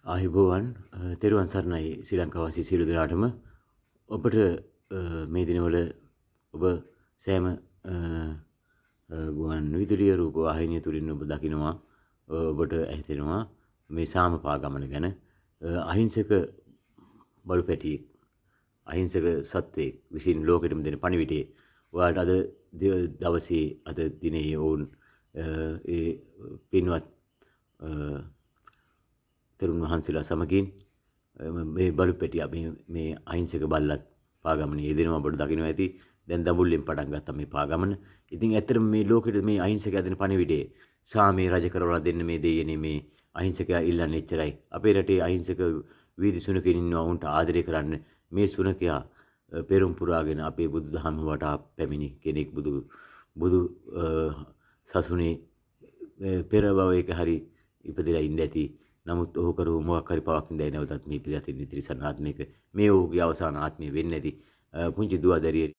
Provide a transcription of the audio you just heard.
ආයුබෝවන් තෙරුවන් සරණයි ශ්‍රී ලංකාවාසී සියලු දෙනාටම ඔබට මේ දිනවල ඔබ සෑම ගුවන් විදුලිය රූප වාහිනිය තුලින් ඔබ දකිනවා ඔබට ඇහිතෙනවා මේ සාම පාගමන ගැන අහිංසක බලු පැටියෙක් අහිංසක සත්වයෙක් විසින් ලෝකෙටම දෙන පණිවිඩය ඔයාලට අද දවසේ අද දිනේ වුන් ඒ පින්වත් තරුණ වහන්සේලා සමගින් මේ බලු පැටියා මේ අහිංසක බල්ලත් පාගමනේ යෙදෙනවා ඔබට දකින්න ඇති. දැන් දඹුල්ලෙන් පටන් ගත්තා මේ පාගමන. ඉතින් ඇත්තටම මේ ලෝකෙට මේ අහිංසකයා දෙන පණිවිඩය සාමේ රජ කරවලා දෙන්න මේ දෙයනේ මේ අහිංසකයා ඉල්ලන්නේ එච්චරයි. අපේ රටේ අහිංසක වීදි සුනකෙන් ඉන්නවා උන්ට ආදරය කරන්න. මේ සුනකයා පෙරම් පුරාගෙන අපේ බුදුදහම වටා පැමිණි කෙනෙක් බුදු සසුනේ පෙර භවයක හරි ඉපදලා ඉන්න ඇති. නමුත් ඔහු කරු මොකක් හරි පවක් නින්දයි නැවතත් මේ පිළිගතින් ඉතිරිසන් ආත්මික මේ ඔහුගේ අවසාන ආත්මය වෙන්නේ නැති පුංචි දුව දැරිය